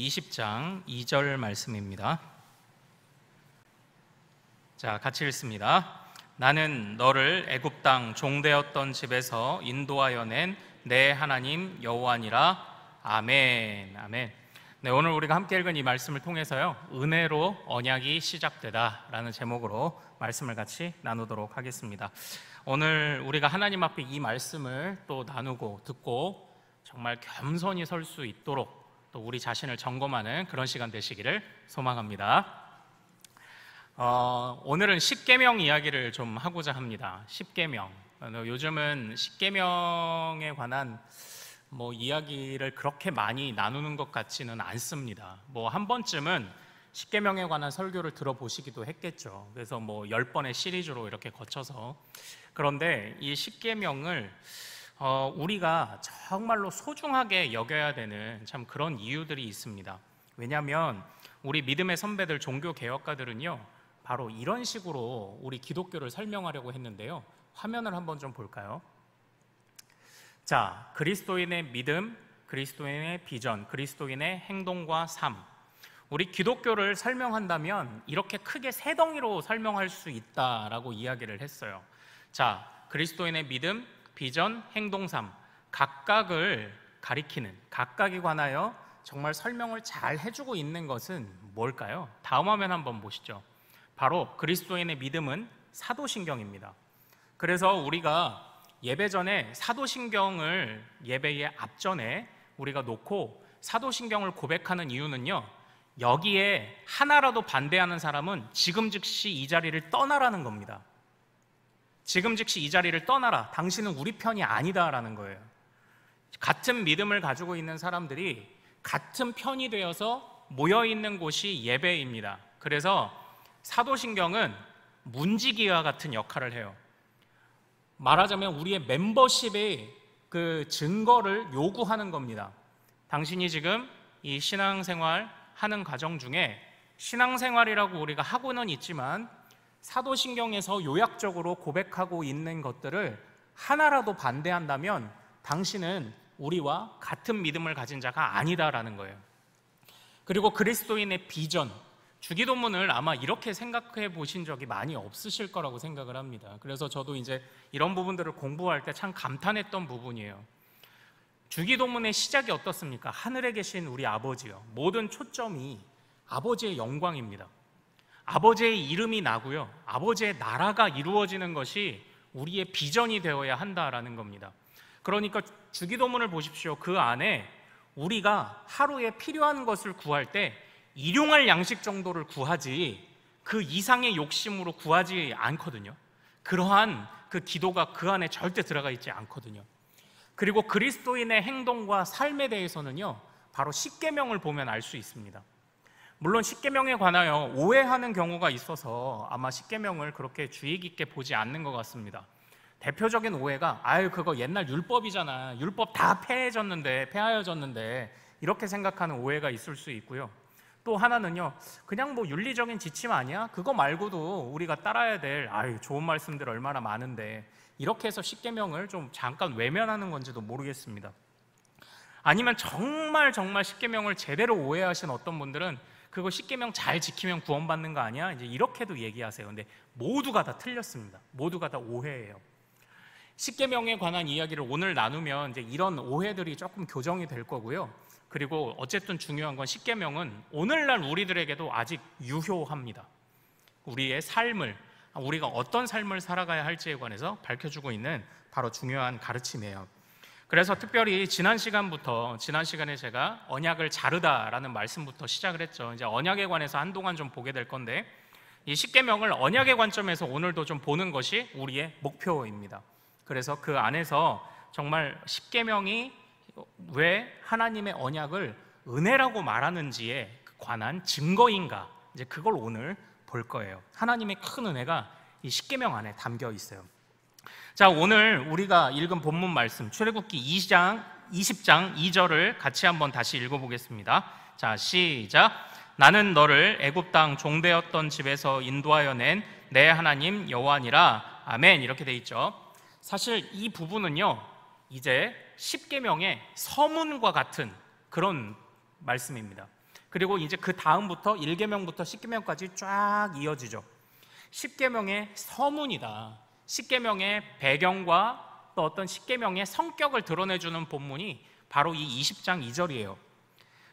20장 2절 말씀입니다. 자, 같이 읽습니다. 나는 너를 애굽 땅 종되었던 집에서 인도하여 낸 내 하나님 여호와니라. 아멘. 아멘. 네, 오늘 우리가 함께 읽은 이 말씀을 통해서요, 은혜로 언약이 시작되다라는 제목으로 말씀을 같이 나누도록 하겠습니다. 오늘 우리가 하나님 앞에 이 말씀을 또 나누고 듣고 정말 겸손히 설 수 있도록 또 우리 자신을 점검하는 그런 시간 되시기를 소망합니다. 오늘은 십계명 이야기를 좀 하고자 합니다. 십계명. 요즘은 십계명에 관한 이야기를 그렇게 많이 나누는 것 같지는 않습니다. 한 번쯤은 십계명에 관한 설교를 들어보시기도 했겠죠. 그래서 10번의 시리즈로 이렇게 거쳐서. 그런데 이 십계명을 우리가 정말로 소중하게 여겨야 되는 참 그런 이유들이 있습니다. 왜냐하면 우리 믿음의 선배들, 종교 개혁가들은요, 바로 이런 식으로 우리 기독교를 설명하려고 했는데요. 화면을 한번 좀 볼까요? 자, 그리스도인의 믿음, 그리스도인의 비전, 그리스도인의 행동과 삶. 우리 기독교를 설명한다면 이렇게 크게 세 덩이로 설명할 수 있다라고 이야기를 했어요. 자, 그리스도인의 믿음, 비전, 행동, 삶. 각각을 가리키는, 각각에 관하여 정말 설명을 잘 해주고 있는 것은 뭘까요? 다음 화면 한번 보시죠. 바로 그리스도인의 믿음은 사도신경입니다. 그래서 우리가 예배 전에 사도신경을 예배의 앞전에 우리가 놓고 사도신경을 고백하는 이유는요, 여기에 하나라도 반대하는 사람은 지금 즉시 이 자리를 떠나라는 겁니다. 지금 즉시 이 자리를 떠나라. 당신은 우리 편이 아니다라는 거예요. 같은 믿음을 가지고 있는 사람들이 같은 편이 되어서 모여있는 곳이 예배입니다. 그래서 사도신경은 문지기와 같은 역할을 해요. 말하자면 우리의 멤버십의 그 증거를 요구하는 겁니다. 당신이 지금 이 신앙생활 하는 과정 중에 신앙생활이라고 우리가 하고는 있지만 사도신경에서 요약적으로 고백하고 있는 것들을 하나라도 반대한다면 당신은 우리와 같은 믿음을 가진 자가 아니다라는 거예요. 그리고 그리스도인의 비전, 주기도문을 아마 이렇게 생각해 보신 적이 많이 없으실 거라고 생각을 합니다. 그래서 저도 이제 이런 부분들을 공부할 때 참 감탄했던 부분이에요. 주기도문의 시작이 어떻습니까? 하늘에 계신 우리 아버지요. 모든 초점이 아버지의 영광입니다. 아버지의 이름이 나고요, 아버지의 나라가 이루어지는 것이 우리의 비전이 되어야 한다라는 겁니다. 그러니까 주기도문을 보십시오. 그 안에 우리가 하루에 필요한 것을 구할 때 일용할 양식 정도를 구하지 그 이상의 욕심으로 구하지 않거든요. 그러한 그 기도가 그 안에 절대 들어가 있지 않거든요. 그리고 그리스도인의 행동과 삶에 대해서는요, 바로 십계명을 보면 알 수 있습니다. 물론 십계명에 관하여 오해하는 경우가 있어서 아마 십계명을 그렇게 주의 깊게 보지 않는 것 같습니다. 대표적인 오해가 그거 옛날 율법이잖아, 율법 다 폐하여졌는데 이렇게 생각하는 오해가 있을 수 있고요. 또 하나는요, 그냥 윤리적인 지침 아니야? 그거 말고도 우리가 따라야 될 좋은 말씀들 얼마나 많은데 이렇게 해서 십계명을 좀 잠깐 외면하는 건지도 모르겠습니다. 아니면 정말 십계명을 제대로 오해하신 어떤 분들은 그거 십계명 잘 지키면 구원받는 거 아니야? 이제 이렇게도 얘기하세요. 근데 모두가 다 틀렸습니다. 모두가 다 오해예요. 십계명에 관한 이야기를 오늘 나누면 이제 이런 오해들이 조금 교정이 될 거고요. 그리고 어쨌든 중요한 건 십계명은 오늘날 우리들에게도 아직 유효합니다. 우리의 삶을, 우리가 어떤 삶을 살아가야 할지에 관해서 밝혀주고 있는 바로 중요한 가르침이에요. 그래서 특별히 지난 시간에 제가 언약을 자르다라는 말씀부터 시작을 했죠. 이제 언약에 관해서 한동안 좀 보게 될 건데, 이 십계명을 언약의 관점에서 오늘도 좀 보는 것이 우리의 목표입니다. 그래서 그 안에서 정말 십계명이 왜 하나님의 언약을 은혜라고 말하는지에 관한 증거인가, 이제 그걸 오늘 볼 거예요. 하나님의 큰 은혜가 이 십계명 안에 담겨 있어요. 자, 오늘 우리가 읽은 본문 말씀 출애굽기 20장 2절을 같이 한번 다시 읽어보겠습니다. 자, 시작. 나는 너를 애굽 땅 종되었던 집에서 인도하여 낸 내 하나님 여호와니라. 아멘. 이렇게 돼 있죠. 사실 이 부분은요, 이제 십계명의 서문과 같은 그런 말씀입니다. 그리고 이제 그 다음부터 1계명부터 10계명까지 쫙 이어지죠. 10계명의 서문이다. 10계명의 배경과 또 어떤 10계명의 성격을 드러내주는 본문이 바로 이 20장 2절이에요.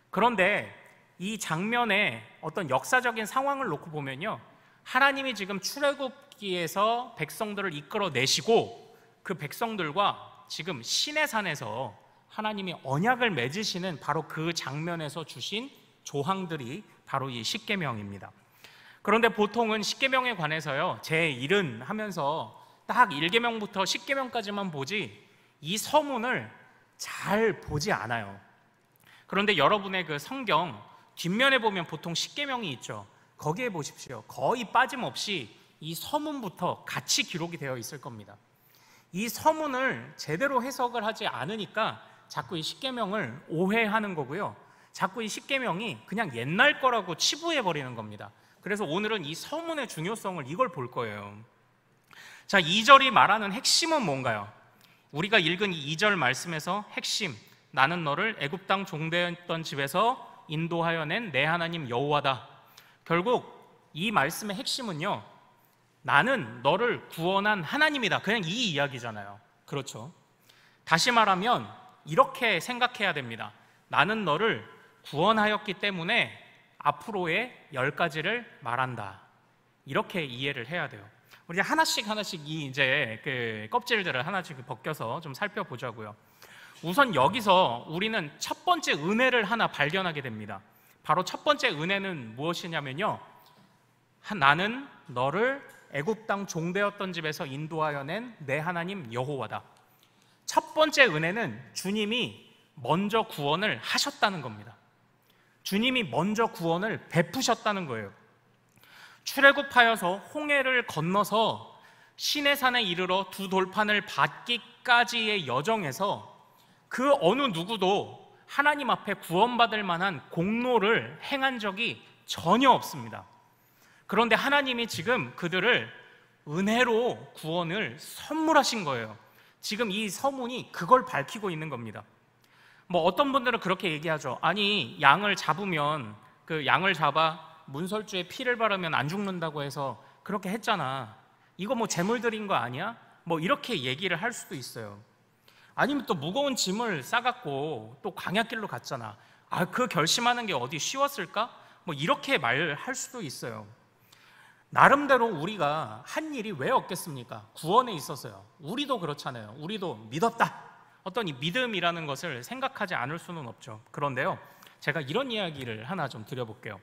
그런데 이 장면의 어떤 역사적인 상황을 놓고 보면요, 하나님이 지금 출애굽기에서 백성들을 이끌어내시고 그 백성들과 지금 시내산에서 하나님이 언약을 맺으시는 바로 그 장면에서 주신 조항들이 바로 이 10계명입니다. 그런데 보통은 10계명에 관해서요, 제1은 하면서 딱 1계명부터 10계명까지만 보지 이 서문을 잘 보지 않아요. 그런데 여러분의 그 성경 뒷면에 보면 보통 10계명이 있죠. 거기에 보십시오. 거의 빠짐없이 이 서문부터 같이 기록이 되어 있을 겁니다. 이 서문을 제대로 해석을 하지 않으니까 자꾸 이 10계명을 오해하는 거고요, 자꾸 이 10계명이 그냥 옛날 거라고 치부해 버리는 겁니다. 그래서 오늘은 이 서문의 중요성을 이걸 볼 거예요. 자, 2절이 말하는 핵심은 뭔가요? 우리가 읽은 이 2절 말씀에서 핵심, 나는 너를 애굽 땅 종되었던 집에서 인도하여 낸 내 하나님 여호와다. 결국 이 말씀의 핵심은요, 나는 너를 구원한 하나님이다. 그냥 이 이야기잖아요. 그렇죠? 다시 말하면 이렇게 생각해야 됩니다. 나는 너를 구원하였기 때문에 앞으로의 10가지를 말한다. 이렇게 이해를 해야 돼요. 우리 하나씩 이 이제 그 껍질들을 하나씩 벗겨서 좀 살펴보자고요. 우선 여기서 우리는 첫 번째 은혜를 하나 발견하게 됩니다. 바로 첫 번째 은혜는 무엇이냐면요, 나는 너를 애굽 땅 종되었던 집에서 인도하여 낸 내 하나님 여호와다. 첫 번째 은혜는 주님이 먼저 구원을 하셨다는 겁니다. 주님이 먼저 구원을 베푸셨다는 거예요. 출애굽하여서 홍해를 건너서 시내산에 이르러 두 돌판을 받기까지의 여정에서 그 어느 누구도 하나님 앞에 구원받을 만한 공로를 행한 적이 전혀 없습니다. 그런데 하나님이 지금 그들을 은혜로 구원을 선물하신 거예요. 지금 이 서문이 그걸 밝히고 있는 겁니다. 뭐 어떤 분들은 그렇게 얘기하죠. 아니, 양을 잡으면 그 양을 잡아 문설주에 피를 바르면 안 죽는다고 해서 그렇게 했잖아. 이거 뭐 제물 드린 거 아니야? 뭐 이렇게 얘기를 할 수도 있어요. 아니면 또 무거운 짐을 싸갖고 또 광야길로 갔잖아. 아, 그 결심하는 게 어디 쉬웠을까? 뭐 이렇게 말할 수도 있어요. 나름대로 우리가 한 일이 왜 없겠습니까? 구원에 있어서요. 우리도 그렇잖아요. 우리도 믿었다. 어떤 이 믿음이라는 것을 생각하지 않을 수는 없죠. 그런데요, 제가 이런 이야기를 하나 좀 드려볼게요.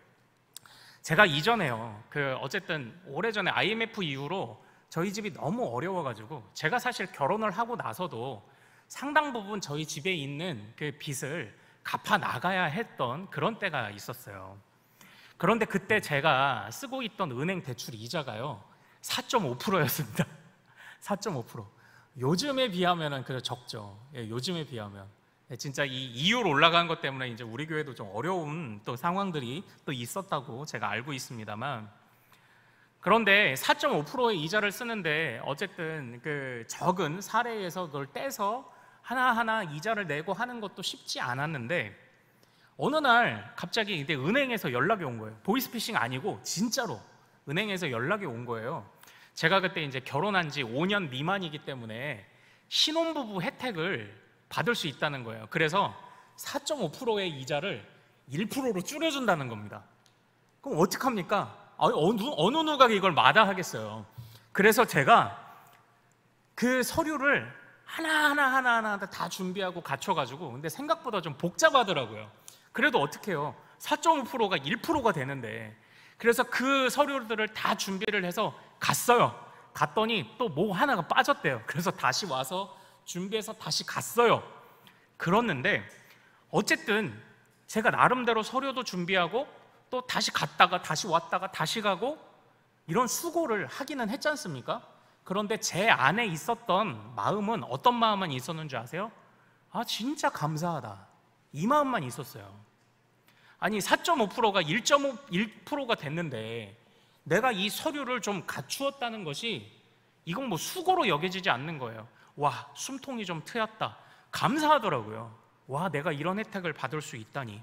제가 이전에요, 어쨌든 오래전에 IMF 이후로 저희 집이 너무 어려워가지고 제가 사실 결혼을 하고 나서도 상당 부분 저희 집에 있는 그 빚을 갚아 나가야 했던 그런 때가 있었어요. 그런데 그때 제가 쓰고 있던 은행 대출 이자가요 4.5%였습니다. 4.5%. 요즘에 비하면은 적죠. 예, 요즘에 비하면. 예, 진짜 이 이율 올라간 것 때문에 이제 우리 교회도 좀 어려운 또 상황들이 또 있었다고 제가 알고 있습니다만, 그런데 4.5%의 이자를 쓰는데 어쨌든 그 적은 사례에서 그걸 떼서 하나하나 이자를 내고 하는 것도 쉽지 않았는데, 어느 날 갑자기 이제 은행에서 연락이 온 거예요. 보이스피싱 아니고 진짜로 은행에서 연락이 온 거예요. 제가 그때 이제 결혼한 지 5년 미만이기 때문에 신혼부부 혜택을 받을 수 있다는 거예요. 그래서 4.5%의 이자를 1%로 줄여준다는 겁니다. 그럼 어떡합니까? 어느 누가 이걸 마다하겠어요. 그래서 제가 그 서류를 하나하나 다 준비하고 갖춰가지고, 근데 생각보다 좀 복잡하더라고요. 그래도 어떡해요? 4.5%가 1%가 되는데. 그래서 그 서류들을 다 준비를 해서 갔어요. 갔더니 또 뭐 하나가 빠졌대요. 그래서 다시 와서 준비해서 다시 갔어요. 그랬는데 어쨌든 제가 나름대로 서류도 준비하고 또 다시 갔다가 다시 왔다가 다시 가고 이런 수고를 하기는 했지 않습니까? 그런데 제 안에 있었던 마음은 어떤 마음만 있었는 줄 아세요? 아, 진짜 감사하다, 이 마음만 있었어요. 아니, 4.5%가 1.1%가 됐는데 내가 이 서류를 좀 갖추었다는 것이 이건 뭐 수고로 여겨지지 않는 거예요. 와, 숨통이 좀 트였다, 감사하더라고요. 와, 내가 이런 혜택을 받을 수 있다니.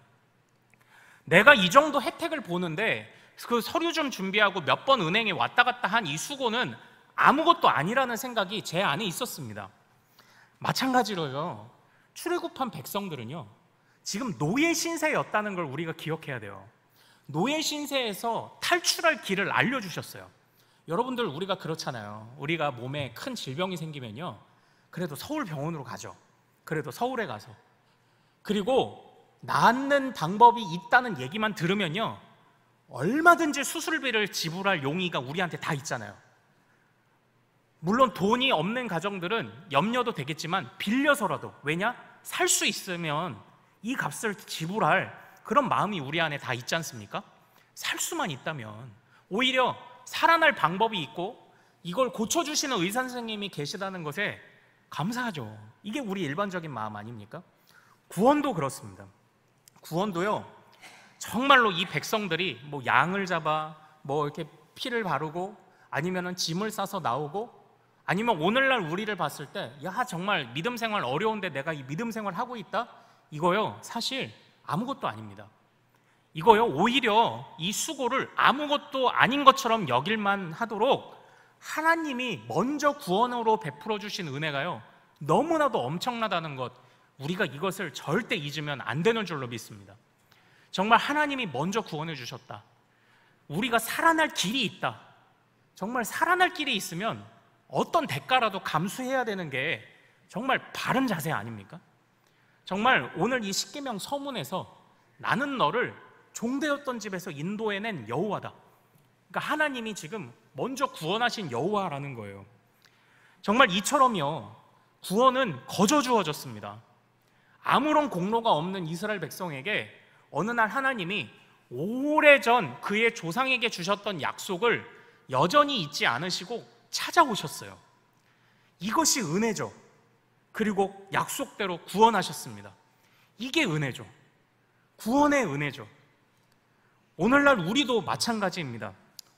내가 이 정도 혜택을 보는데 그 서류 좀 준비하고 몇 번 은행에 왔다 갔다 한 이 수고는 아무것도 아니라는 생각이 제 안에 있었습니다. 마찬가지로요, 출애굽한 백성들은요, 지금 노예 신세였다는 걸 우리가 기억해야 돼요. 노예 신세에서 탈출할 길을 알려주셨어요. 여러분들, 우리가 그렇잖아요. 우리가 몸에 큰 질병이 생기면요, 그래도 서울병원으로 가죠. 그래도 서울에 가서. 그리고 낫는 방법이 있다는 얘기만 들으면요, 얼마든지 수술비를 지불할 용의가 우리한테 다 있잖아요. 물론 돈이 없는 가정들은 염려도 되겠지만 빌려서라도, 왜냐? 살 수 있으면 이 값을 지불할 그런 마음이 우리 안에 다 있지 않습니까? 살 수만 있다면, 오히려 살아날 방법이 있고 이걸 고쳐주시는 의사 선생님이 계시다는 것에 감사하죠. 이게 우리 일반적인 마음 아닙니까? 구원도 그렇습니다. 구원도요, 정말로 이 백성들이 뭐 양을 잡아 뭐 이렇게 피를 바르고 아니면은 짐을 싸서 나오고, 아니면 오늘날 우리를 봤을 때 야, 정말 믿음 생활 어려운데 내가 이 믿음 생활 하고 있다? 이거요, 사실 아무것도 아닙니다. 이거요, 오히려 이 수고를 아무것도 아닌 것처럼 여길만 하도록 하나님이 먼저 구원으로 베풀어 주신 은혜가요, 너무나도 엄청나다는 것, 우리가 이것을 절대 잊으면 안 되는 줄로 믿습니다. 정말 하나님이 먼저 구원해 주셨다. 우리가 살아날 길이 있다. 정말 살아날 길이 있으면 어떤 대가라도 감수해야 되는 게 정말 바른 자세 아닙니까? 정말 오늘 이 십계명 서문에서 나는 너를 종되었던 집에서 인도해낸 여호와다. 그러니까 하나님이 지금 먼저 구원하신 여호와라는 거예요. 정말 이처럼요, 구원은 거저 주어졌습니다. 아무런 공로가 없는 이스라엘 백성에게 어느 날 하나님이 오래전 그의 조상에게 주셨던 약속을 여전히 잊지 않으시고 찾아오셨어요. 이것이 은혜죠. 그리고 약속대로 구원하셨습니다. 이게 은혜죠. 구원의 은혜죠. 오늘날 우리도 마찬가지입니다.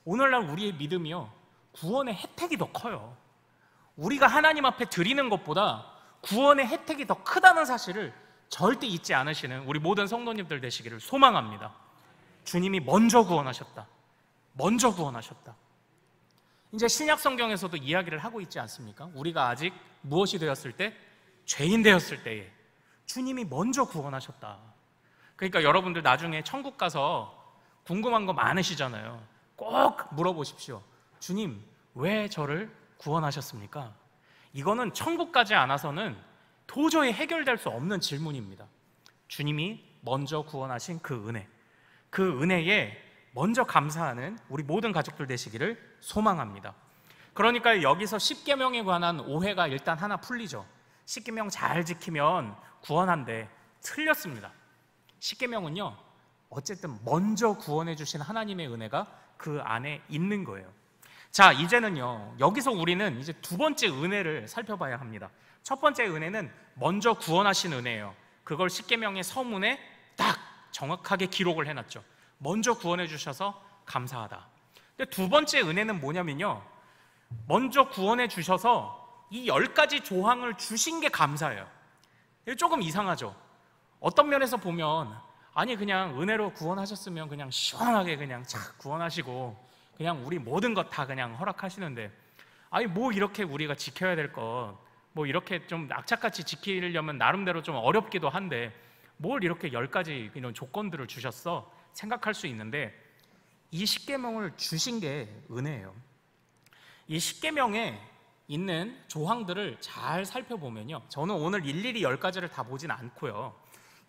오늘날 우리의 믿음이요, 구원의 혜택이 더 커요. 우리가 하나님 앞에 드리는 것보다 구원의 혜택이 더 크다는 사실을 절대 잊지 않으시는 우리 모든 성도님들 되시기를 소망합니다. 주님이 먼저 구원하셨다. 먼저 구원하셨다. 이제 신약 성경에서도 이야기를 하고 있지 않습니까? 우리가 아직 무엇이 되었을 때? 죄인 되었을 때에 주님이 먼저 구원하셨다. 그러니까 여러분들 나중에 천국 가서 궁금한 거 많으시잖아요. 꼭 물어보십시오. 주님, 왜 저를 구원하셨습니까? 이거는 천국 가지 않아서는 도저히 해결될 수 없는 질문입니다. 주님이 먼저 구원하신 그 은혜, 그 은혜에 먼저 감사하는 우리 모든 가족들 되시기를 소망합니다. 그러니까 여기서 십계명에 관한 오해가 일단 하나 풀리죠. 십계명 잘 지키면 구원한대. 틀렸습니다. 십계명은요, 어쨌든 먼저 구원해 주신 하나님의 은혜가 그 안에 있는 거예요. 자, 이제는요, 여기서 우리는 이제 두 번째 은혜를 살펴봐야 합니다. 첫 번째 은혜는 먼저 구원하신 은혜예요. 그걸 십계명의 서문에 딱 정확하게 기록을 해놨죠. 먼저 구원해 주셔서 감사하다. 근데 두 번째 은혜는 뭐냐면요, 먼저 구원해 주셔서 이 10가지 조항을 주신 게 감사해요. 이게 조금 이상하죠. 어떤 면에서 보면, 아니 그냥 은혜로 구원하셨으면 그냥 시원하게 그냥 착 구원하시고 그냥 우리 모든 것 다 그냥 허락하시는데, 아니 뭐 이렇게 우리가 지켜야 될 것, 뭐 이렇게 좀 악착같이 지키려면 나름대로 좀 어렵기도 한데 뭘 이렇게 10가지 이런 조건들을 주셨어? 생각할 수 있는데, 이 십계명을 주신 게 은혜예요. 이 십계명에 있는 조항들을 잘 살펴보면요, 저는 오늘 일일이 10가지를 다 보진 않고요,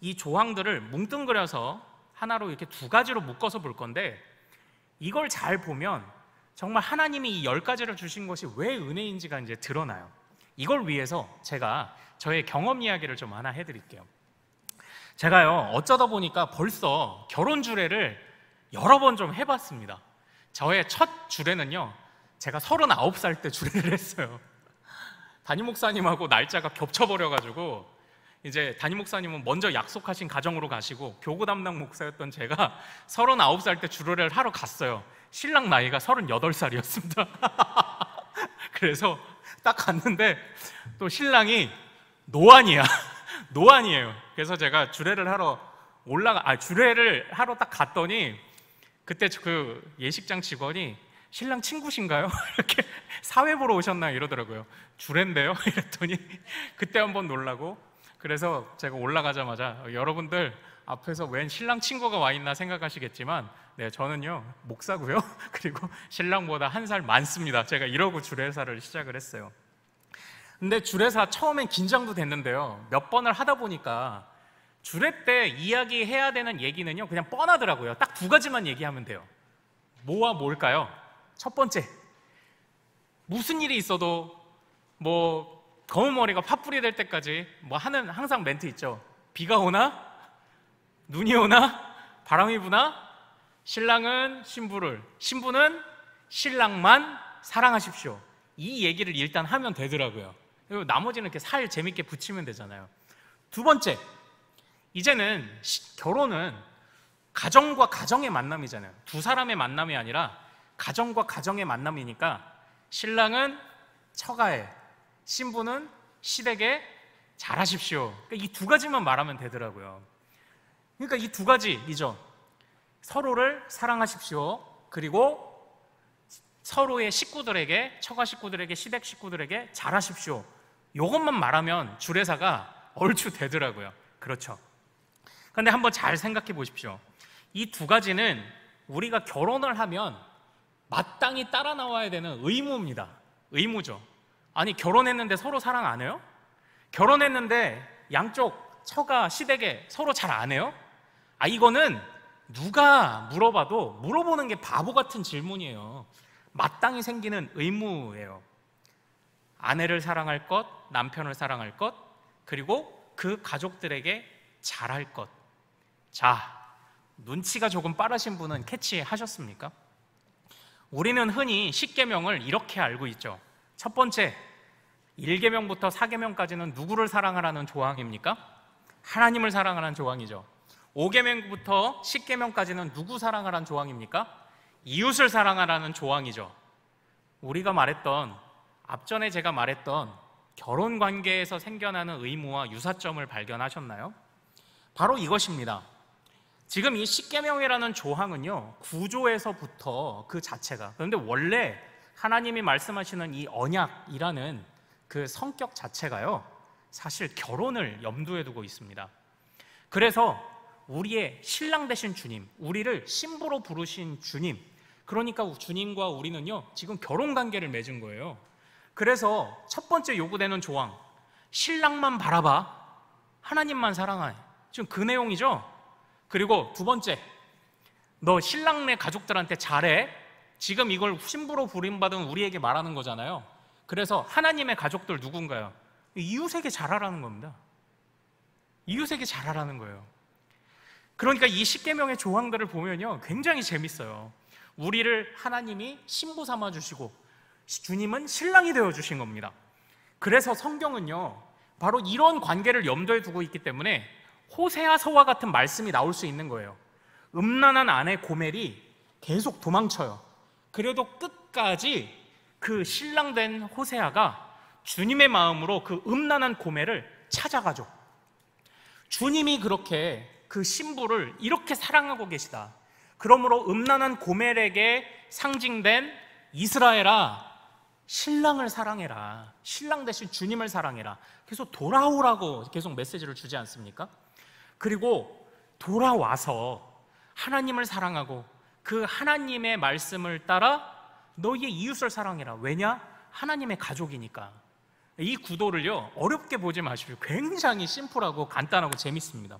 이 조항들을 뭉뚱그려서 하나로 이렇게 두 가지로 묶어서 볼 건데, 이걸 잘 보면 정말 하나님이 이 10가지를 주신 것이 왜 은혜인지가 이제 드러나요. 이걸 위해서 제가 저의 경험 이야기를 좀 하나 해드릴게요. 제가요, 어쩌다 보니까 벌써 결혼 주례를 여러 번 좀 해봤습니다. 저의 첫 주례는요, 제가 39살 때 주례를 했어요. 담임 목사님하고 날짜가 겹쳐버려가지고 이제 담임 목사님은 먼저 약속하신 가정으로 가시고 교구 담당 목사였던 제가 39살 때 주례를 하러 갔어요. 신랑 나이가 38살이었습니다. 그래서 딱 갔는데 또 신랑이 노안이야. 노안이에요. 그래서 제가 주례를 하러 주례를 하러 딱 갔더니 그때 그 예식장 직원이 신랑 친구신가요? 이렇게 사회 보러 오셨나요? 이러더라고요. 주례인데요? 이랬더니 그때 한번 놀라고, 그래서 제가 올라가자마자 여러분들 앞에서 웬 신랑 친구가 와 있나 생각하시겠지만, 네, 저는요 목사고요. 그리고 신랑보다 1살 많습니다. 제가 이러고 주례사를 시작을 했어요. 근데 주례사 처음엔 긴장도 됐는데요, 몇 번을 하다 보니까 주례 때 이야기해야 되는 얘기는요 그냥 뻔하더라고요. 딱 2가지만 얘기하면 돼요. 뭐와 뭘까요? 첫 번째, 무슨 일이 있어도 뭐 검은 머리가 팥불이 될 때까지 뭐 하는 항상 멘트 있죠. 비가 오나? 눈이 오나? 바람이 부나? 신랑은 신부를, 신부는 신랑만 사랑하십시오. 이 얘기를 일단 하면 되더라고요. 그리고 나머지는 이렇게 살 재밌게 붙이면 되잖아요. 2번째, 이제는 결혼은 가정과 가정의 만남이잖아요. 2사람의 만남이 아니라 가정과 가정의 만남이니까 신랑은 처가에, 신부는 시댁에 잘하십시오. 그러니까 이 2가지만 말하면 되더라고요. 그러니까 이 2가지이죠. 서로를 사랑하십시오. 그리고 서로의 식구들에게, 처가 식구들에게, 시댁 식구들에게 잘하십시오. 이것만 말하면 주례사가 얼추 되더라고요. 그렇죠. 그런데 한번 잘 생각해 보십시오. 이 2가지는 우리가 결혼을 하면 마땅히 따라 나와야 되는 의무입니다. 의무죠. 아니, 결혼했는데 서로 사랑 안 해요? 결혼했는데 양쪽 처가, 시댁에 서로 잘 안 해요? 이거는 누가 물어봐도 물어보는 게 바보 같은 질문이에요. 마땅히 생기는 의무예요. 아내를 사랑할 것, 남편을 사랑할 것, 그리고 그 가족들에게 잘할 것. 자, 눈치가 조금 빠르신 분은 캐치하셨습니까? 우리는 흔히 10계명을 이렇게 알고 있죠. 첫 번째, 1계명부터 4계명까지는 누구를 사랑하라는 조항입니까? 하나님을 사랑하라는 조항이죠. 5계명부터 10계명까지는 누구 사랑하라는 조항입니까? 이웃을 사랑하라는 조항이죠. 우리가 말했던, 앞전에 제가 말했던 결혼 관계에서 생겨나는 의무와 유사점을 발견하셨나요? 바로 이것입니다. 지금 이 10계명이라는 조항은요, 구조에서부터 그 자체가, 그런데 원래 하나님이 말씀하시는 이 언약이라는 그 성격 자체가요, 사실 결혼을 염두에 두고 있습니다. 그래서 우리의 신랑 되신 주님, 우리를 신부로 부르신 주님, 그러니까 주님과 우리는요 지금 결혼관계를 맺은 거예요. 그래서 첫 번째 요구되는 조항, 신랑만 바라봐, 하나님만 사랑해, 지금 그 내용이죠. 그리고 2번째, 너 신랑네 가족들한테 잘해, 지금 이걸 신부로 부름받은 우리에게 말하는 거잖아요. 그래서 하나님의 가족들 누군가요? 이웃에게 잘하라는 겁니다. 이웃에게 잘하라는 거예요. 그러니까 이 10계명의 조항들을 보면요 굉장히 재밌어요. 우리를 하나님이 신부 삼아주시고 주님은 신랑이 되어주신 겁니다. 그래서 성경은요 바로 이런 관계를 염두에 두고 있기 때문에 호세아서와 같은 말씀이 나올 수 있는 거예요. 음란한 아내 고멜이 계속 도망쳐요. 그래도 끝까지 그 신랑된 호세아가 주님의 마음으로 그 음란한 고멜을 찾아가죠. 주님이 그렇게 그 신부를 이렇게 사랑하고 계시다. 그러므로 음란한 고멜에게 상징된 이스라엘아, 신랑을 사랑해라. 신랑 대신 주님을 사랑해라. 계속 돌아오라고 계속 메시지를 주지 않습니까? 그리고 돌아와서 하나님을 사랑하고 그 하나님의 말씀을 따라 너희의 이웃을 사랑해라. 왜냐? 하나님의 가족이니까. 이 구도를요 어렵게 보지 마십시오. 굉장히 심플하고 간단하고 재밌습니다.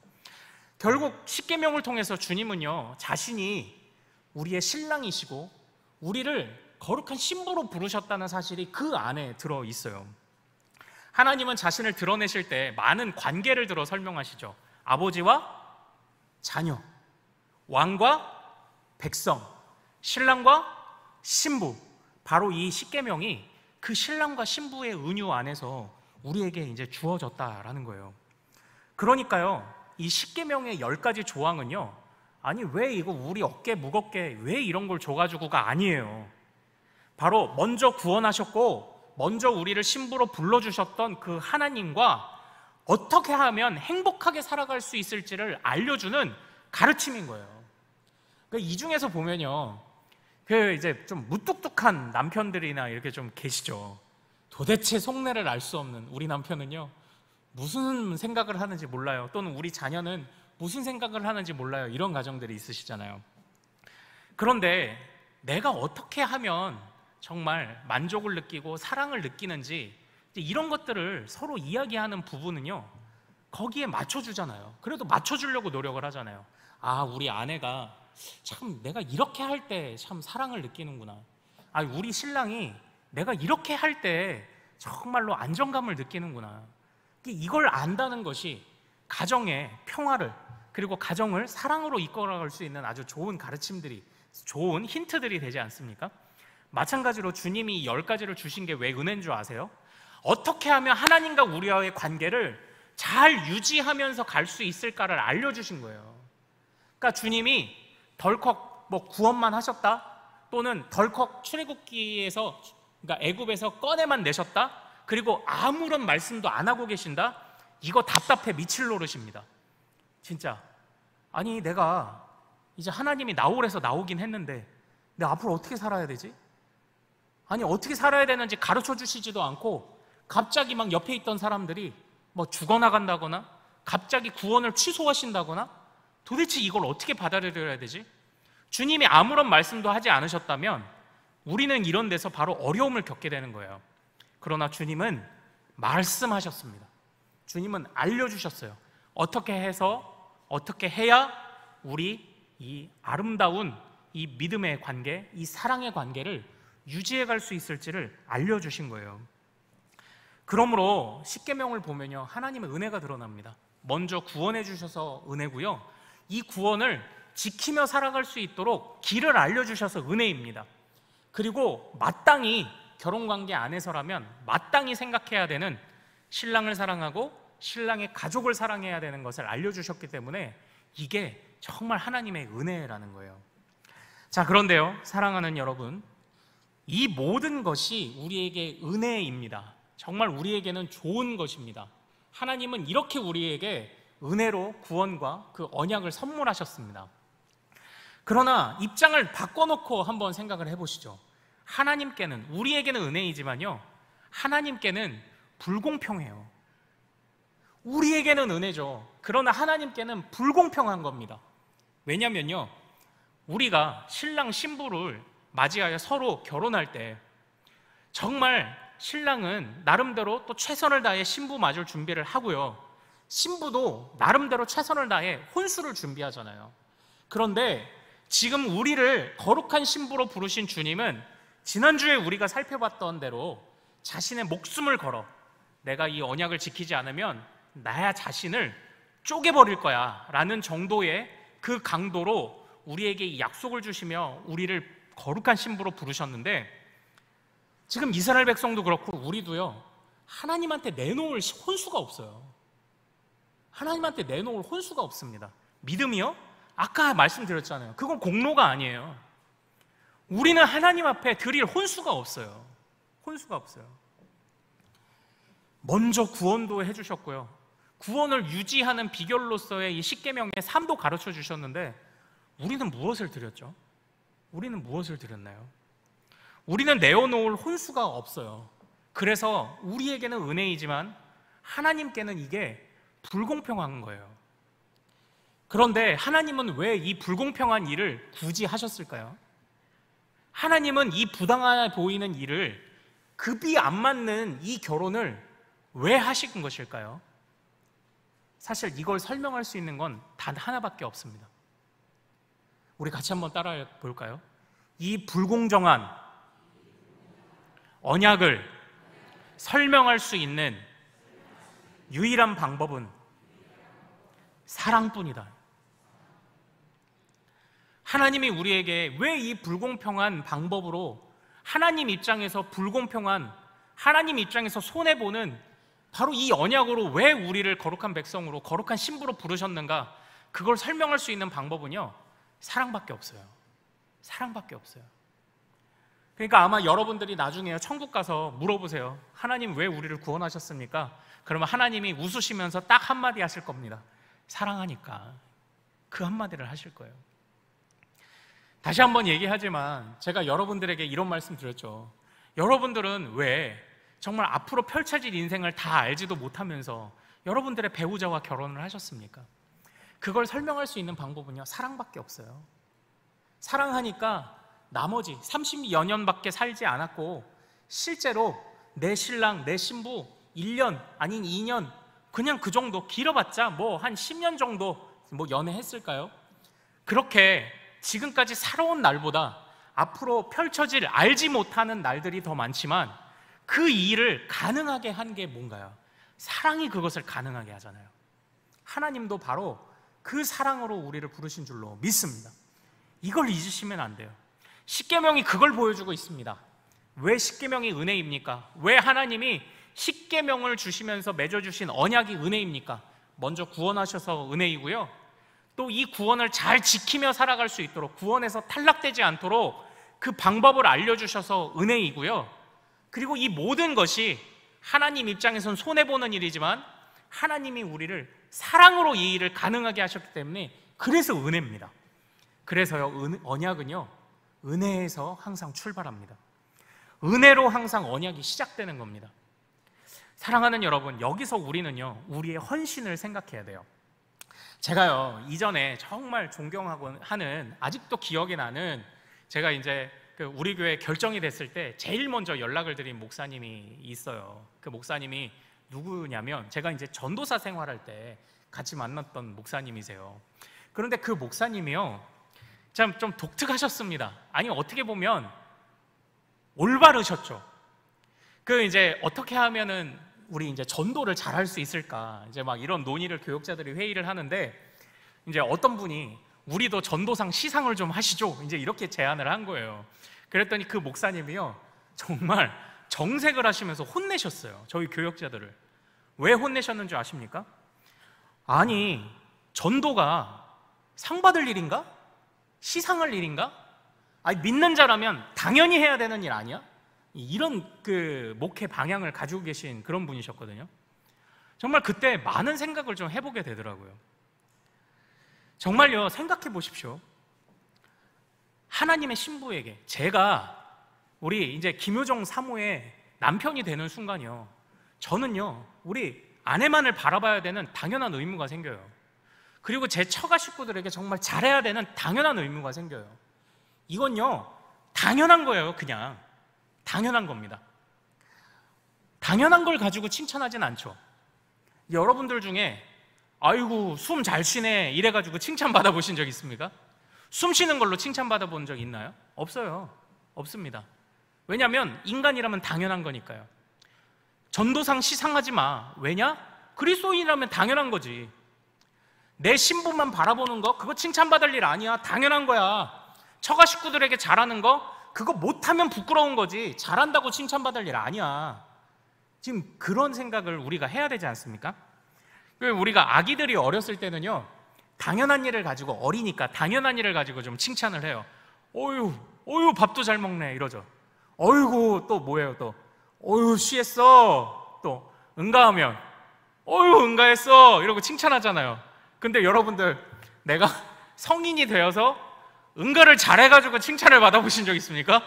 결국 10계명을 통해서 주님은요 자신이 우리의 신랑이시고 우리를 거룩한 신부로 부르셨다는 사실이 그 안에 들어있어요. 하나님은 자신을 드러내실 때 많은 관계를 들어 설명하시죠. 아버지와 자녀, 왕과 백성, 신랑과 신부. 바로 이 10계명이 그 신랑과 신부의 은유 안에서 우리에게 이제 주어졌다라는 거예요. 그러니까요 이 10계명의 10가지 조항은요, 아니 왜 이거 우리 어깨 무겁게 왜 이런 걸 줘가지고가 아니에요. 바로 먼저 구원하셨고 먼저 우리를 신부로 불러주셨던 그 하나님과 어떻게 하면 행복하게 살아갈 수 있을지를 알려주는 가르침인 거예요. 이 중에서 보면요, 이제 좀 무뚝뚝한 남편들이나 이렇게 좀 계시죠. 도대체 속내를 알 수 없는 우리 남편은요, 무슨 생각을 하는지 몰라요. 또는 우리 자녀는 무슨 생각을 하는지 몰라요. 이런 가정들이 있으시잖아요. 그런데 내가 어떻게 하면 정말 만족을 느끼고 사랑을 느끼는지, 이런 것들을 서로 이야기하는 부부는요, 거기에 맞춰주잖아요. 그래도 맞춰주려고 노력을 하잖아요. 아, 우리 아내가 참 내가 이렇게 할 때 참 사랑을 느끼는구나. 아, 우리 신랑이 내가 이렇게 할 때 정말로 안정감을 느끼는구나. 이걸 안다는 것이 가정의 평화를, 그리고 가정을 사랑으로 이끌어갈 수 있는 아주 좋은 가르침들이, 좋은 힌트들이 되지 않습니까? 마찬가지로 주님이 10가지를 주신 게 왜 은혜인 줄 아세요? 어떻게 하면 하나님과 우리와의 관계를 잘 유지하면서 갈 수 있을까를 알려주신 거예요. 그러니까 주님이 덜컥 구원만 하셨다, 또는 덜컥 출애굽기에서, 그러니까 애굽에서 꺼내만 내셨다, 그리고 아무런 말씀도 안 하고 계신다, 이거 답답해 미칠 노릇입니다. 진짜. 아니, 내가 이제 하나님이 나오래서 나오긴 했는데 내가 앞으로 어떻게 살아야 되지? 아니, 어떻게 살아야 되는지 가르쳐 주시지도 않고, 갑자기 막 옆에 있던 사람들이 죽어나간다거나 갑자기 구원을 취소하신다거나, 도대체 이걸 어떻게 받아들여야 되지? 주님이 아무런 말씀도 하지 않으셨다면 우리는 이런 데서 바로 어려움을 겪게 되는 거예요. 그러나 주님은 말씀하셨습니다. 주님은 알려주셨어요. 어떻게 해서, 어떻게 해야 우리 이 아름다운 이 믿음의 관계, 이 사랑의 관계를 유지해 갈 수 있을지를 알려주신 거예요. 그러므로 십계명을 보면요, 하나님의 은혜가 드러납니다. 먼저 구원해 주셔서 은혜고요, 이 구원을 지키며 살아갈 수 있도록 길을 알려주셔서 은혜입니다. 그리고 마땅히 결혼관계 안에서라면 마땅히 생각해야 되는 신랑을 사랑하고 신랑의 가족을 사랑해야 되는 것을 알려주셨기 때문에 이게 정말 하나님의 은혜라는 거예요. 자, 그런데요, 사랑하는 여러분, 이 모든 것이 우리에게 은혜입니다. 정말 우리에게는 좋은 것입니다. 하나님은 이렇게 우리에게 은혜로 구원과 그 언약을 선물하셨습니다. 그러나 입장을 바꿔놓고 한번 생각을 해보시죠. 하나님께는, 우리에게는 은혜이지만요, 하나님께는 불공평해요. 우리에게는 은혜죠. 그러나 하나님께는 불공평한 겁니다. 왜냐면요, 우리가 신랑 신부를 맞이하여 서로 결혼할 때 정말 신랑은 나름대로 또 최선을 다해 신부 맞을 준비를 하고요, 신부도 나름대로 최선을 다해 혼수를 준비하잖아요. 그런데 지금 우리를 거룩한 신부로 부르신 주님은 지난주에 우리가 살펴봤던 대로 자신의 목숨을 걸어, 내가 이 언약을 지키지 않으면 나야 자신을 쪼개버릴 거야 라는 정도의 그 강도로 우리에게 이 약속을 주시며 우리를 거룩한 신부로 부르셨는데, 지금 이스라엘 백성도 그렇고 우리도요, 하나님한테 내놓을 혼수가 없어요. 하나님한테 내놓을 혼수가 없습니다. 믿음이요? 아까 말씀드렸잖아요. 그건 공로가 아니에요. 우리는 하나님 앞에 드릴 혼수가 없어요. 혼수가 없어요. 먼저 구원도 해주셨고요, 구원을 유지하는 비결로서의 이 십계명의 삶도 가르쳐 주셨는데, 우리는 무엇을 드렸죠? 우리는 무엇을 드렸나요? 우리는 내어놓을 혼수가 없어요. 그래서 우리에게는 은혜이지만 하나님께는 이게 불공평한 거예요. 그런데 하나님은 왜 이 불공평한 일을 굳이 하셨을까요? 하나님은 이 부당해 보이는 일을, 급이 안 맞는 이 결혼을 왜 하신 것일까요? 사실 이걸 설명할 수 있는 건 단 하나밖에 없습니다. 우리 같이 한번 따라해 볼까요? 이 불공정한 언약을 설명할 수 있는 유일한 방법은 사랑뿐이다. 하나님이 우리에게 왜 이 불공평한 방법으로, 하나님 입장에서 불공평한, 하나님 입장에서 손해보는 바로 이 언약으로 왜 우리를 거룩한 백성으로, 거룩한 신부로 부르셨는가, 그걸 설명할 수 있는 방법은요, 사랑밖에 없어요. 사랑밖에 없어요. 그러니까 아마 여러분들이 나중에 천국 가서 물어보세요. 하나님 왜 우리를 구원하셨습니까? 그러면 하나님이 웃으시면서 딱 한마디 하실 겁니다. 사랑하니까. 그 한마디를 하실 거예요. 다시 한번 얘기하지만 제가 여러분들에게 이런 말씀 드렸죠. 여러분들은 왜 정말 앞으로 펼쳐질 인생을 다 알지도 못하면서 여러분들의 배우자와 결혼을 하셨습니까? 그걸 설명할 수 있는 방법은요, 사랑밖에 없어요. 사랑하니까 나머지 30여 년밖에 살지 않았고 실제로 내 신랑, 내 신부 1년 아닌 2년 그냥 그 정도, 길어봤자 뭐 한 10년 정도 뭐 연애했을까요? 그렇게 지금까지 살아온 날보다 앞으로 펼쳐질 알지 못하는 날들이 더 많지만 그 일을 가능하게 한 게 뭔가요? 사랑이 그것을 가능하게 하잖아요. 하나님도 바로 그 사랑으로 우리를 부르신 줄로 믿습니다. 이걸 잊으시면 안 돼요. 십계명이 그걸 보여주고 있습니다. 왜 십계명이 은혜입니까? 왜 하나님이 십계명을 주시면서 맺어주신 언약이 은혜입니까? 먼저 구원하셔서 은혜이고요, 또 이 구원을 잘 지키며 살아갈 수 있도록, 구원에서 탈락되지 않도록 그 방법을 알려주셔서 은혜이고요, 그리고 이 모든 것이 하나님 입장에선 손해보는 일이지만 하나님이 우리를 사랑으로 이 일을 가능하게 하셨기 때문에 그래서 은혜입니다. 그래서요, 언약은요, 은혜에서 항상 출발합니다. 은혜로 항상 언약이 시작되는 겁니다. 사랑하는 여러분, 여기서 우리는요, 우리의 헌신을 생각해야 돼요. 제가요, 이전에 정말 존경하고 하는, 아직도 기억이 나는, 제가 이제 우리 교회 결정이 됐을 때 제일 먼저 연락을 드린 목사님이 있어요. 그 목사님이 누구냐면, 제가 이제 전도사 생활할 때 같이 만났던 목사님이세요. 그런데 그 목사님이요, 참 좀 독특하셨습니다. 아니, 어떻게 보면 올바르셨죠. 이제 어떻게 하면은 우리 이제 전도를 잘할 수 있을까, 이제 막 이런 논의를 교역자들이 회의를 하는데, 이제 어떤 분이 우리도 전도상 시상을 좀 하시죠, 이제 이렇게 제안을 한 거예요. 그랬더니 그 목사님이요, 정말 정색을 하시면서 혼내셨어요, 저희 교역자들을. 왜 혼내셨는지 아십니까? 아니, 전도가 상 받을 일인가? 시상할 일인가? 아니, 믿는 자라면 당연히 해야 되는 일 아니야? 이런 목회 방향을 가지고 계신 그런 분이셨거든요. 정말 그때 많은 생각을 좀 해보게 되더라고요. 정말요, 생각해 보십시오. 하나님의 신부에게, 제가 우리 이제 김효정 사모의 남편이 되는 순간이요, 저는요, 우리 아내만을 바라봐야 되는 당연한 의무가 생겨요. 그리고 제 처가 식구들에게 정말 잘해야 되는 당연한 의무가 생겨요. 이건요, 당연한 거예요. 그냥 당연한 겁니다. 당연한 걸 가지고 칭찬하진 않죠. 여러분들 중에 아이고 숨 잘 쉬네 이래가지고 칭찬 받아보신 적 있습니까? 숨 쉬는 걸로 칭찬 받아본 적 있나요? 없어요. 없습니다. 왜냐하면 인간이라면 당연한 거니까요. 전도상 시상하지 마. 왜냐? 그리스도인이라면 당연한 거지. 내 신부만 바라보는 거, 그거 칭찬받을 일 아니야. 당연한 거야. 처가 식구들에게 잘하는 거, 그거 못하면 부끄러운 거지. 잘한다고 칭찬받을 일 아니야. 지금 그런 생각을 우리가 해야 되지 않습니까? 우리가 아기들이 어렸을 때는요, 당연한 일을 가지고, 어리니까 당연한 일을 가지고 좀 칭찬을 해요. 어휴 밥도 잘 먹네 이러죠. 어이구 또 뭐예요 또, 어휴 쉬했어, 또 응가하면 어휴 응가했어 이러고 칭찬하잖아요. 근데 여러분들, 내가 성인이 되어서 응가를 잘해가지고 칭찬을 받아보신 적 있습니까?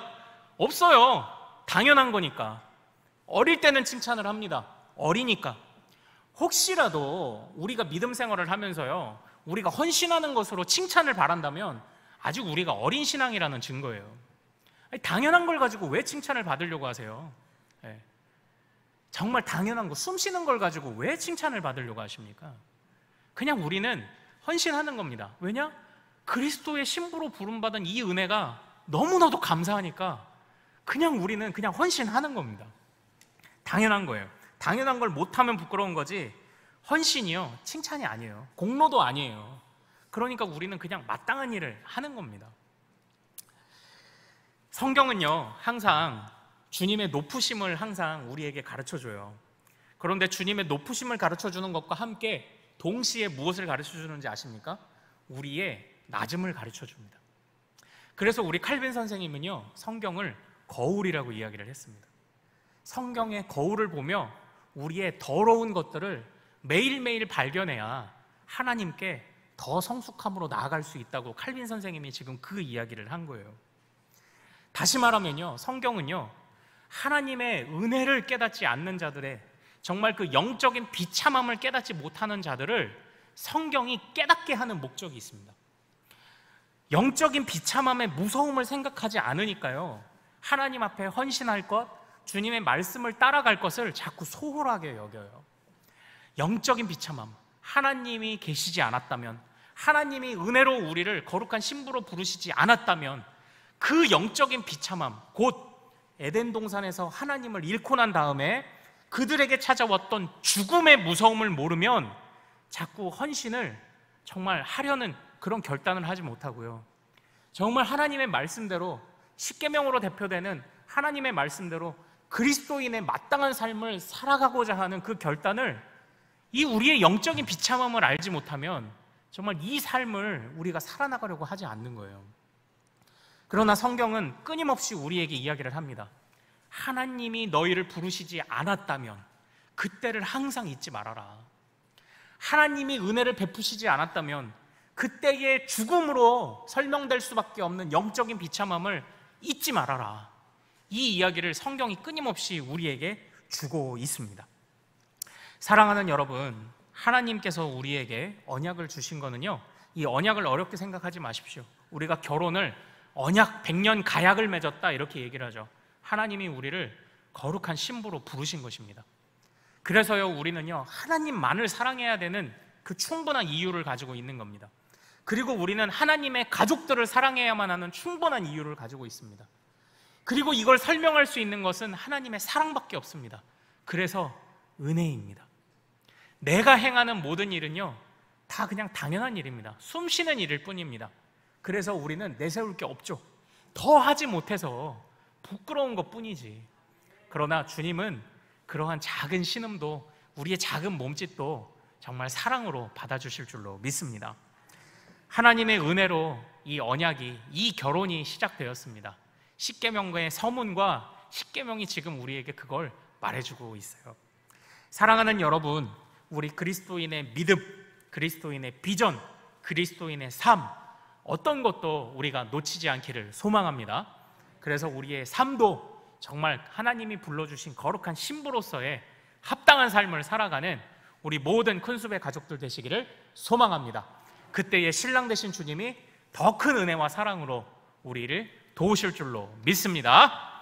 없어요. 당연한 거니까. 어릴 때는 칭찬을 합니다. 어리니까. 혹시라도 우리가 믿음 생활을 하면서요, 우리가 헌신하는 것으로 칭찬을 바란다면 아직 우리가 어린 신앙이라는 증거예요. 아니, 당연한 걸 가지고 왜 칭찬을 받으려고 하세요? 네. 정말 당연한 거, 숨 쉬는 걸 가지고 왜 칭찬을 받으려고 하십니까? 그냥 우리는 헌신하는 겁니다. 왜냐? 그리스도의 신부로 부름받은 이 은혜가 너무나도 감사하니까 그냥 우리는 그냥 헌신하는 겁니다. 당연한 거예요. 당연한 걸 못하면 부끄러운 거지, 헌신이요, 칭찬이 아니에요. 공로도 아니에요. 그러니까 우리는 그냥 마땅한 일을 하는 겁니다. 성경은요, 항상 주님의 높으심을 항상 우리에게 가르쳐줘요. 그런데 주님의 높으심을 가르쳐주는 것과 함께 동시에 무엇을 가르쳐주는지 아십니까? 우리의 낮음을 가르쳐줍니다. 그래서 우리 칼빈 선생님은요, 성경을 거울이라고 이야기를 했습니다. 성경의 거울을 보며 우리의 더러운 것들을 매일매일 발견해야 하나님께 더 성숙함으로 나아갈 수 있다고 칼빈 선생님이 지금 그 이야기를 한 거예요. 다시 말하면요, 성경은요, 하나님의 은혜를 깨닫지 않는 자들의 정말 그 영적인 비참함을 깨닫지 못하는 자들을 성경이 깨닫게 하는 목적이 있습니다. 영적인 비참함의 무서움을 생각하지 않으니까요, 하나님 앞에 헌신할 것, 주님의 말씀을 따라갈 것을 자꾸 소홀하게 여겨요. 영적인 비참함, 하나님이 계시지 않았다면, 하나님이 은혜로 우리를 거룩한 신부로 부르시지 않았다면 그 영적인 비참함, 곧 에덴 동산에서 하나님을 잃고 난 다음에 그들에게 찾아왔던 죽음의 무서움을 모르면 자꾸 헌신을 정말 하려는 그런 결단을 하지 못하고요, 정말 하나님의 말씀대로, 십계명으로 대표되는 하나님의 말씀대로 그리스도인의 마땅한 삶을 살아가고자 하는 그 결단을, 이 우리의 영적인 비참함을 알지 못하면 정말 이 삶을 우리가 살아나가려고 하지 않는 거예요. 그러나 성경은 끊임없이 우리에게 이야기를 합니다. 하나님이 너희를 부르시지 않았다면 그때를 항상 잊지 말아라. 하나님이 은혜를 베푸시지 않았다면 그때의 죽음으로 설명될 수밖에 없는 영적인 비참함을 잊지 말아라. 이 이야기를 성경이 끊임없이 우리에게 주고 있습니다. 사랑하는 여러분, 하나님께서 우리에게 언약을 주신 거는요, 이 언약을 어렵게 생각하지 마십시오. 우리가 결혼을 언약 100년 가약을 맺었다 이렇게 얘기를 하죠. 하나님이 우리를 거룩한 신부로 부르신 것입니다. 그래서요, 우리는요, 하나님만을 사랑해야 되는 그 충분한 이유를 가지고 있는 겁니다. 그리고 우리는 하나님의 가족들을 사랑해야만 하는 충분한 이유를 가지고 있습니다. 그리고 이걸 설명할 수 있는 것은 하나님의 사랑밖에 없습니다. 그래서 은혜입니다. 내가 행하는 모든 일은요, 다 그냥 당연한 일입니다. 숨 쉬는 일일 뿐입니다. 그래서 우리는 내세울 게 없죠. 더 하지 못해서 부끄러운 것 뿐이지. 그러나 주님은 그러한 작은 신음도, 우리의 작은 몸짓도 정말 사랑으로 받아주실 줄로 믿습니다. 하나님의 은혜로 이 언약이, 이 결혼이 시작되었습니다. 십계명의 서문과 십계명이 지금 우리에게 그걸 말해주고 있어요. 사랑하는 여러분, 우리 그리스도인의 믿음, 그리스도인의 비전, 그리스도인의 삶, 어떤 것도 우리가 놓치지 않기를 소망합니다. 그래서 우리의 삶도 정말 하나님이 불러주신 거룩한 신부로서의 합당한 삶을 살아가는 우리 모든 큰숲의 가족들 되시기를 소망합니다. 그때의 신랑 되신 주님이 더 큰 은혜와 사랑으로 우리를 도우실 줄로 믿습니다.